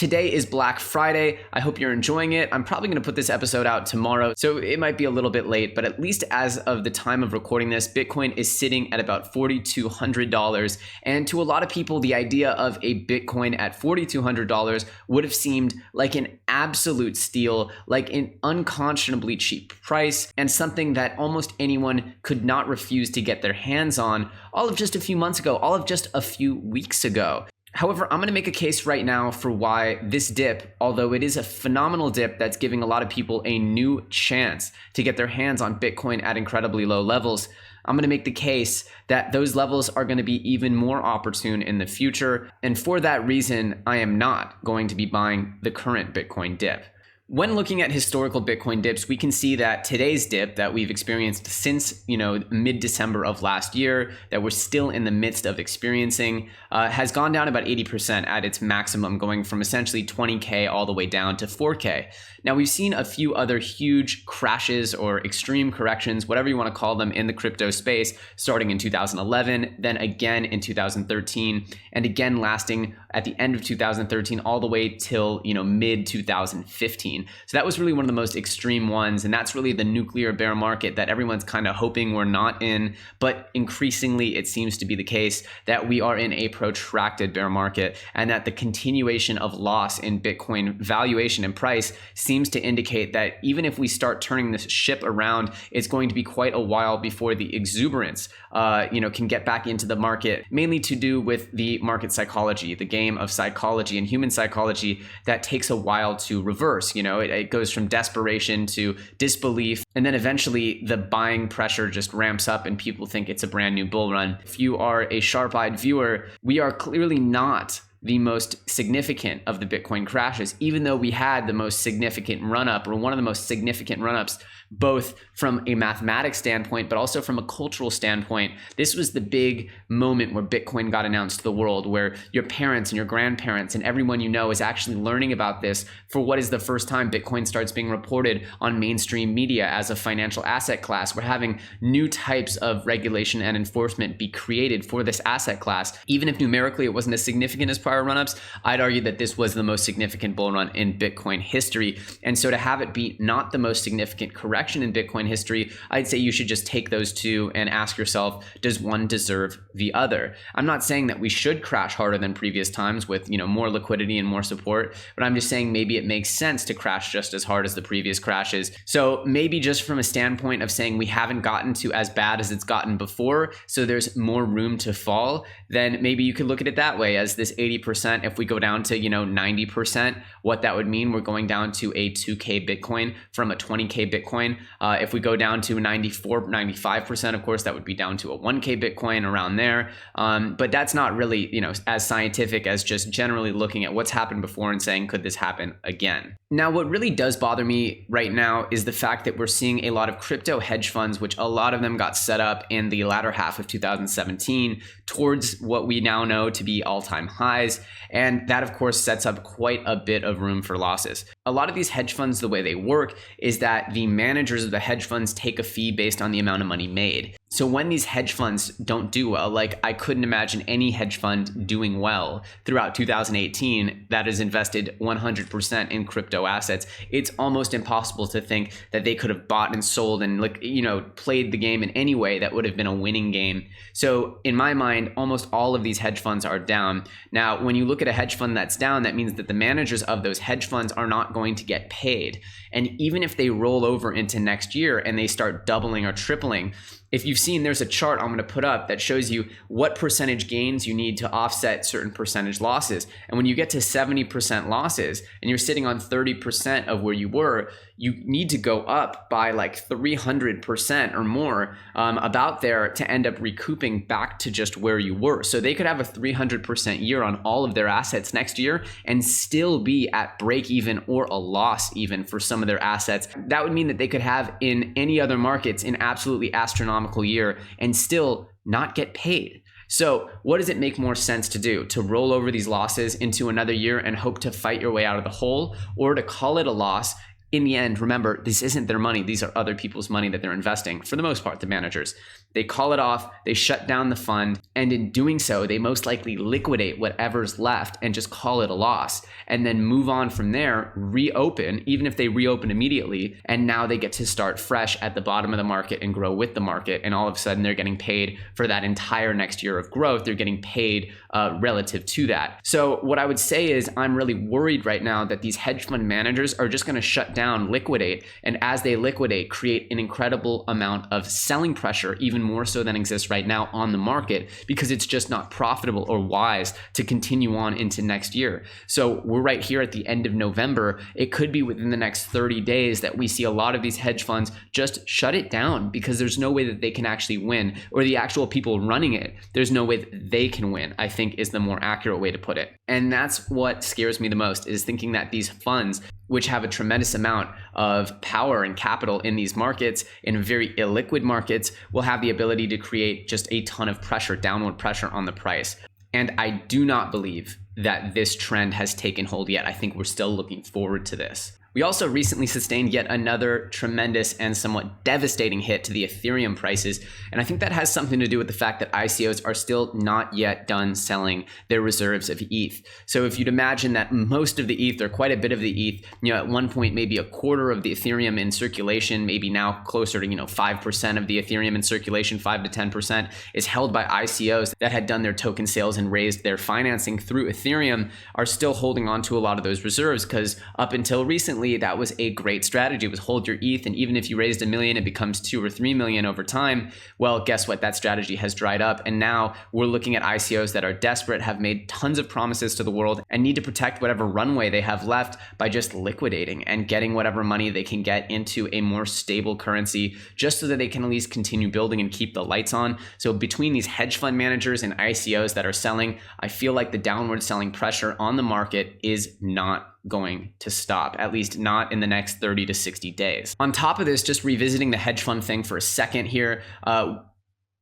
Today is Black Friday. I hope you're enjoying it. I'm probably going to put this episode out tomorrow, so it might be a little bit late, but at least as of the time of recording this, Bitcoin is sitting at about $4,200. And to a lot of people, the idea of a Bitcoin at $4,200 would have seemed like an absolute steal, like an unconscionably cheap price, and something that almost anyone could not refuse to get their hands on all of just a few months ago, all of just a few weeks ago. However, I'm going to make a case right now for why this dip, although it is a phenomenal dip that's giving a lot of people a new chance to get their hands on Bitcoin at incredibly low levels, I'm going to make the case that those levels are going to be even more opportune in the future. And for that reason, I am not going to be buying the current Bitcoin dip. When looking at historical Bitcoin dips, we can see that today's dip that we've experienced since, mid-December of last year, that we're still in the midst of experiencing, has gone down about 80% at its maximum, going from essentially 20K all the way down to 4K. Now, we've seen a few other huge crashes or extreme corrections, whatever you want to call them, in the crypto space, starting in 2011, then again in 2013, and again lasting at the end of 2013 all the way till, mid-2015. So that was really one of the most extreme ones, and that's really the nuclear bear market that everyone's kind of hoping we're not in, but increasingly it seems to be the case that we are in a protracted bear market, and that the continuation of loss in Bitcoin valuation and price seems to indicate that even if we start turning this ship around, it's going to be quite a while before the exuberance can get back into the market, mainly to do with the market psychology, the game of psychology and human psychology that takes a while to reverse. It goes from desperation to disbelief, and then eventually the buying pressure just ramps up and people think it's a brand new bull run. If you are a sharp-eyed viewer, we are clearly not the most significant of the Bitcoin crashes, even though we had the most significant run-up, or one of the most significant run-ups, both from a mathematics standpoint, but also from a cultural standpoint. This was the big moment where Bitcoin got announced to the world, where your parents and your grandparents and everyone you know is actually learning about this for what is the first time Bitcoin starts being reported on mainstream media as a financial asset class. We're having new types of regulation and enforcement be created for this asset class. Even if numerically it wasn't as significant as prior run-ups, I'd argue that this was the most significant bull run in Bitcoin history. And so to have it be not the most significant correction in Bitcoin history, I'd say you should just take those two and ask yourself, does one deserve the other? I'm not saying that we should crash harder than previous times with, more liquidity and more support, but I'm just saying maybe it makes sense to crash just as hard as the previous crashes. So maybe just from a standpoint of saying we haven't gotten to as bad as it's gotten before, so there's more room to fall, then maybe you could look at it that way, as this 80%, if we go down to, 90%, what that would mean, we're going down to a 2K Bitcoin from a 20K Bitcoin. If we go down to 95%, of course, that would be down to a 1K Bitcoin, around there. But that's not really, as scientific as just generally looking at what's happened before and saying, could this happen again? Now, what really does bother me right now is the fact that we're seeing a lot of crypto hedge funds, which a lot of them got set up in the latter half of 2017 towards what we now know to be all-time highs. And that, of course, sets up quite a bit of room for losses. A lot of these hedge funds, the way they work is that the managers of the hedge funds take a fee based on the amount of money made. So when these hedge funds don't do well, like I couldn't imagine any hedge fund doing well throughout 2018 that is invested 100% in crypto assets. It's almost impossible to think that they could have bought and sold and played the game in any way that would have been a winning game. So in my mind, almost all of these hedge funds are down. Now, when you look at a hedge fund that's down, that means that the managers of those hedge funds are not going to get paid. And even if they roll over into next year and they start doubling or tripling, if you've seen, there's a chart I'm going to put up that shows you what percentage gains you need to offset certain percentage losses. And when you get to 70% losses and you're sitting on 30% of where you were, you need to go up by like 300% or more about there to end up recouping back to just where you were. So they could have a 300% year on all of their assets next year and still be at break even or a loss even for some of their assets. That would mean that they could have in any other markets an absolutely astronomical year and still not get paid. So what does it make more sense to do? To roll over these losses into another year and hope to fight your way out of the hole, or to call it a loss, in the end, remember, this isn't their money. These are other people's money that they're investing, for the most part, the managers. They call it off, they shut down the fund, and in doing so, they most likely liquidate whatever's left and just call it a loss, and then move on from there, reopen, even if they reopen immediately, and now they get to start fresh at the bottom of the market and grow with the market, and all of a sudden they're getting paid for that entire next year of growth. They're getting paid relative to that. So what I would say is I'm really worried right now that these hedge fund managers are just going to shut down, liquidate, and as they liquidate, create an incredible amount of selling pressure, even more so than exists right now on the market, because it's just not profitable or wise to continue on into next year. So we're right here at the end of November. It could be within the next 30 days that we see a lot of these hedge funds just shut it down, because there's no way that they can actually win, or the actual people running it, there's no way that they can win, I think is the more accurate way to put it. And that's what scares me the most, is thinking that these funds, which have a tremendous amount of power and capital in these markets, in very illiquid markets, will have the ability to create just a ton of pressure, downward pressure on the price. And I do not believe that this trend has taken hold yet. I think we're still looking forward to this. We also recently sustained yet another tremendous and somewhat devastating hit to the Ethereum prices. And I think that has something to do with the fact that ICOs are still not yet done selling their reserves of ETH. So if you'd imagine that most of the ETH, or quite a bit of the ETH, at one point, maybe a quarter of the Ethereum in circulation, maybe now closer to, 5% of the Ethereum in circulation, 5 to 10%, is held by ICOs that had done their token sales and raised their financing through Ethereum, are still holding on to a lot of those reserves, because up until recently, that was a great strategy. It was hold your ETH, and even if you raised $1 million, it becomes 2 or 3 million over time. Well, guess what? That strategy has dried up, and now we're looking at ICOs that are desperate, have made tons of promises to the world, and need to protect whatever runway they have left by just liquidating and getting whatever money they can get into a more stable currency, just so that they can at least continue building and keep the lights on. So between these hedge fund managers and ICOs that are selling, I feel like the downward selling pressure on the market is not going to stop, at least not in the next 30 to 60 days. On top of this, just revisiting the hedge fund thing for a second here,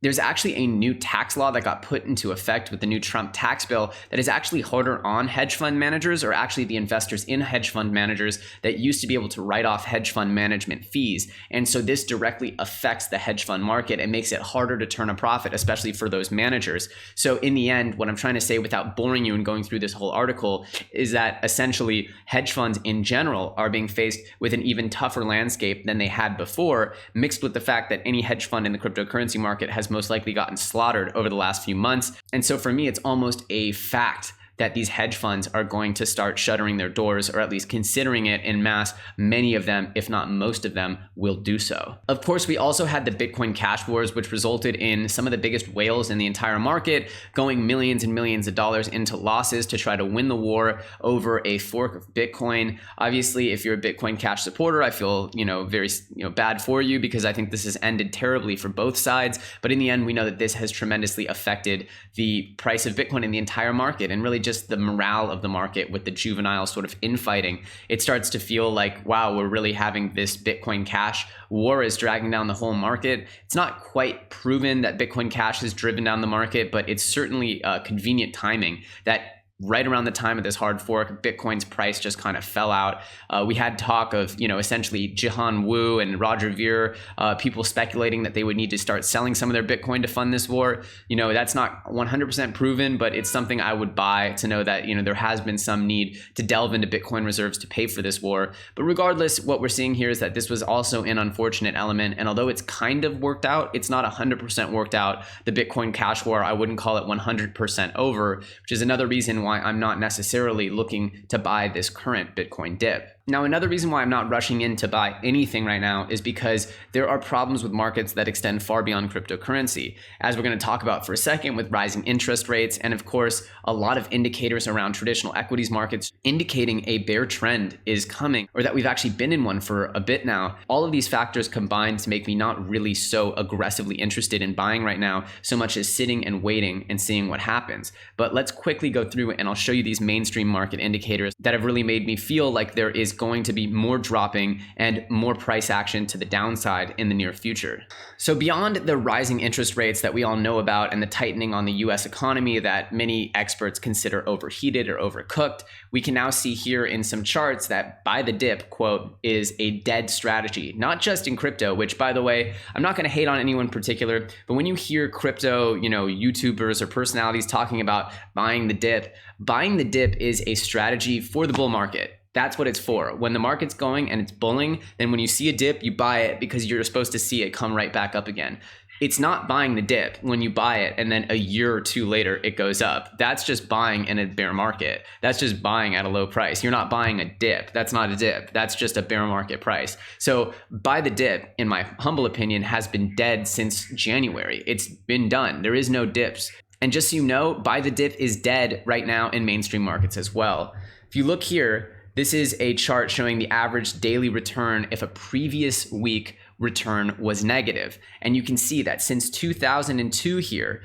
there's actually a new tax law that got put into effect with the new Trump tax bill that is actually harder on hedge fund managers, or actually the investors in hedge fund managers that used to be able to write off hedge fund management fees. And so this directly affects the hedge fund market and makes it harder to turn a profit, especially for those managers. So in the end, what I'm trying to say without boring you and going through this whole article is that essentially hedge funds in general are being faced with an even tougher landscape than they had before, mixed with the fact that any hedge fund in the cryptocurrency market has most likely gotten slaughtered over the last few months. And so for me, it's almost a fact that these hedge funds are going to start shuttering their doors, or at least considering it en masse. Many of them, if not most of them, will do so. Of course, we also had the Bitcoin cash wars, which resulted in some of the biggest whales in the entire market going millions and millions of dollars into losses to try to win the war over a fork of Bitcoin. Obviously, if you're a Bitcoin Cash supporter, I feel very bad for you, because I think this has ended terribly for both sides. But in the end, we know that this has tremendously affected the price of Bitcoin in the entire market, and really just the morale of the market with the juvenile sort of infighting. It starts to feel like, wow, we're really having this Bitcoin Cash war is dragging down the whole market. It's not quite proven that Bitcoin Cash has driven down the market, but it's certainly convenient timing that right around the time of this hard fork, Bitcoin's price just kind of fell out. We had talk of, essentially Jihan Wu and Roger Ver, people speculating that they would need to start selling some of their Bitcoin to fund this war. That's not 100% proven, but it's something I would buy to know that, there has been some need to delve into Bitcoin reserves to pay for this war. But regardless, what we're seeing here is that this was also an unfortunate element. And although it's kind of worked out, it's not 100% worked out. The Bitcoin Cash war, I wouldn't call it 100% over, which is another reason why I'm not necessarily looking to buy this current Bitcoin dip. Now, another reason why I'm not rushing in to buy anything right now is because there are problems with markets that extend far beyond cryptocurrency, as we're going to talk about for a second, with rising interest rates, and of course, a lot of indicators around traditional equities markets indicating a bear trend is coming, or that we've actually been in one for a bit now. All of these factors combine to make me not really so aggressively interested in buying right now, so much as sitting and waiting and seeing what happens. But let's quickly go through it, and I'll show you these mainstream market indicators that have really made me feel like there is going to be more dropping and more price action to the downside in the near future. So beyond the rising interest rates that we all know about and the tightening on the US economy that many experts consider overheated or overcooked, we can now see here in some charts that buy the dip, quote, is a dead strategy, not just in crypto, which, by the way, I'm not going to hate on anyone in particular, but when you hear crypto, YouTubers or personalities talking about buying the dip is a strategy for the bull market. That's what it's for. When the market's going and it's bulling, then when you see a dip, you buy it because you're supposed to see it come right back up again. It's not buying the dip when you buy it and then a year or two later it goes up. That's just buying in a bear market. That's just buying at a low price. You're not buying a dip. That's not a dip. That's just a bear market price. So buy the dip, in my humble opinion, has been dead since January. It's been done. There is no dips. And just so you know, buy the dip is dead right now in mainstream markets as well. If you look here, this is a chart showing the average daily return if a previous week return was negative. And you can see that since 2002 here,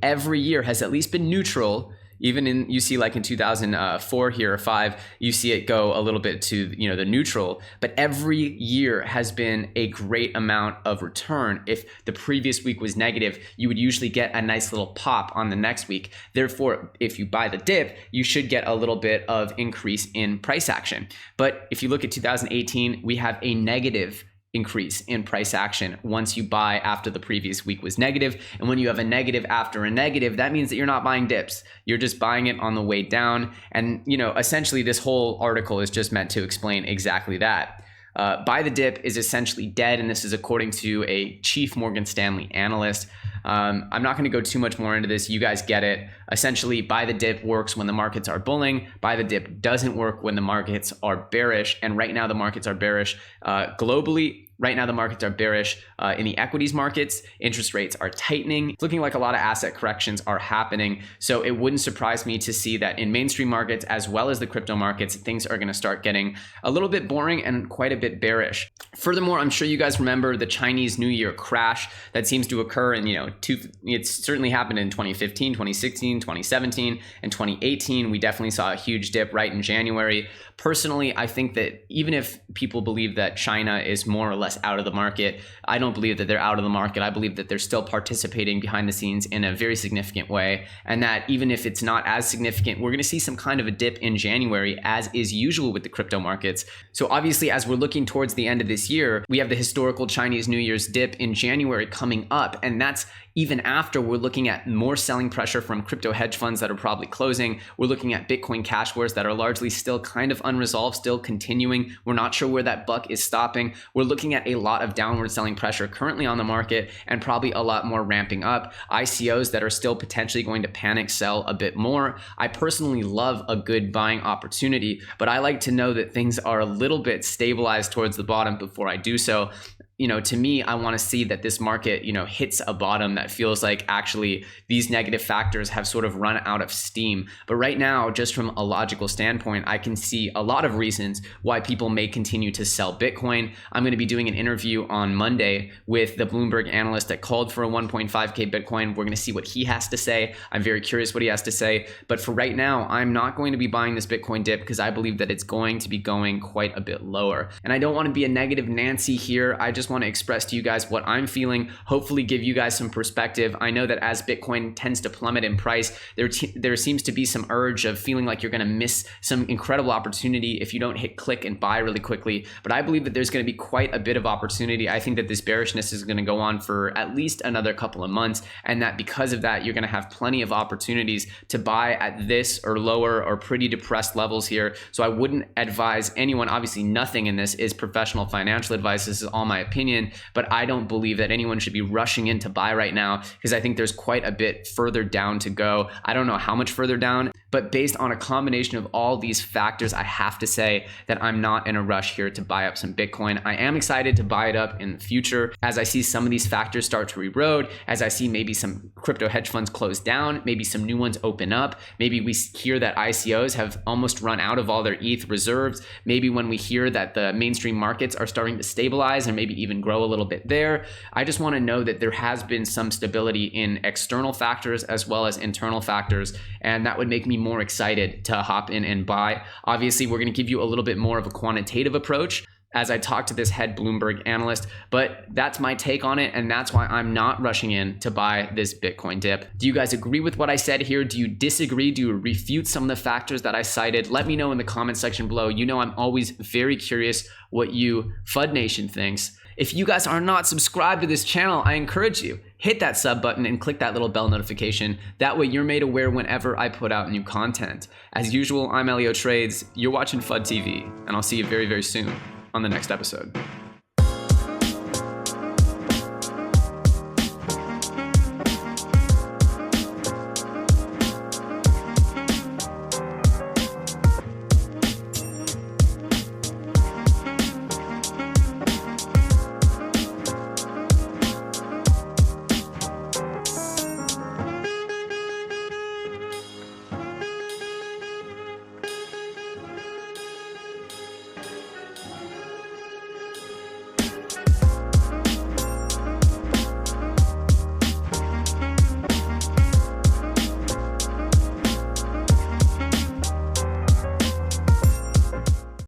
every year has at least been neutral. Even in, you see like in 2004 here or 5, you see it go a little bit to, the neutral, but every year has been a great amount of return. If the previous week was negative, you would usually get a nice little pop on the next week. Therefore, if you buy the dip, you should get a little bit of increase in price action. But if you look at 2018, we have a negative increase in price action once you buy after the previous week was negative. And when you have a negative after a negative, that means that you're not buying dips. You're just buying it on the way down. And, essentially this whole article is just meant to explain exactly that. Buy the dip is essentially dead, and this is according to a chief Morgan Stanley analyst. I'm not going to go too much more into this. You guys get it. Essentially, buy the dip works when the markets are bulling. Buy the dip doesn't work when the markets are bearish. And right now the markets are bearish globally. Right now, the markets are bearish in the equities markets. Interest rates are tightening. It's looking like a lot of asset corrections are happening. So it wouldn't surprise me to see that in mainstream markets, as well as the crypto markets, things are going to start getting a little bit boring and quite a bit bearish. Furthermore, I'm sure you guys remember the Chinese New Year crash that seems to occur in, it's certainly happened in 2015, 2016, 2017, and 2018. We definitely saw a huge dip right in January. Personally, I think that even if people believe that China is more or less out of the market, I don't believe that they're out of the market. I believe that they're still participating behind the scenes in a very significant way. And that even if it's not as significant, we're going to see some kind of a dip in January, as is usual with the crypto markets. So obviously, as we're looking towards the end of this year, we have the historical Chinese New Year's dip in January coming up. And that's even after we're looking at more selling pressure from crypto hedge funds that are probably closing. We're looking at Bitcoin cash wars that are largely still kind of unresolved, still continuing. We're not sure where that buck is stopping. We're looking at a lot of downward selling pressure currently on the market, and probably a lot more ramping up. ICOs that are still potentially going to panic sell a bit more. I personally love a good buying opportunity, but I like to know that things are a little bit stabilized towards the bottom before I do so. To me, I want to see that this market, hits a bottom that feels like actually these negative factors have sort of run out of steam. But right now, just from a logical standpoint, I can see a lot of reasons why people may continue to sell Bitcoin. I'm going to be doing an interview on Monday with the Bloomberg analyst that called for a 1.5K Bitcoin. We're going to see what he has to say. I'm very curious what he has to say. But for right now, I'm not going to be buying this Bitcoin dip because I believe that it's going to be going quite a bit lower. And I don't want to be a negative Nancy here. I just want to express to you guys what I'm feeling, hopefully give you guys some perspective. I know that as Bitcoin tends to plummet in price, there seems to be some urge of feeling like you're going to miss some incredible opportunity if you don't hit click and buy really quickly. But I believe that there's going to be quite a bit of opportunity. I think that this bearishness is going to go on for at least another couple of months, and that because of that, you're going to have plenty of opportunities to buy at this or lower or pretty depressed levels here. So I wouldn't advise anyone, obviously nothing in this is professional financial advice. This is all my opinion, but I don't believe that anyone should be rushing in to buy right now because I think there's quite a bit further down to go. I don't know how much further down, but based on a combination of all these factors, I have to say that I'm not in a rush here to buy up some Bitcoin. I am excited to buy it up in the future as I see some of these factors start to erode, as I see maybe some crypto hedge funds close down, maybe some new ones open up. Maybe we hear that ICOs have almost run out of all their ETH reserves. Maybe when we hear that the mainstream markets are starting to stabilize and maybe even grow a little bit there. I just want to know that there has been some stability in external factors as well as internal factors, and that would make me more excited to hop in and buy. Obviously, we're going to give you a little bit more of a quantitative approach as I talk to this head Bloomberg analyst, but that's my take on it, and that's why I'm not rushing in to buy this Bitcoin dip. Do you guys agree with what I said here? Do you disagree? Do you refute some of the factors that I cited? Let me know in the comment section below. You know I'm always very curious what you FUD Nation thinks. If you guys are not subscribed to this channel, I encourage you, hit that sub button and click that little bell notification. That way you're made aware whenever I put out new content. As usual, I'm Elio Trades, you're watching FUD TV, and I'll see you very, very soon on the next episode.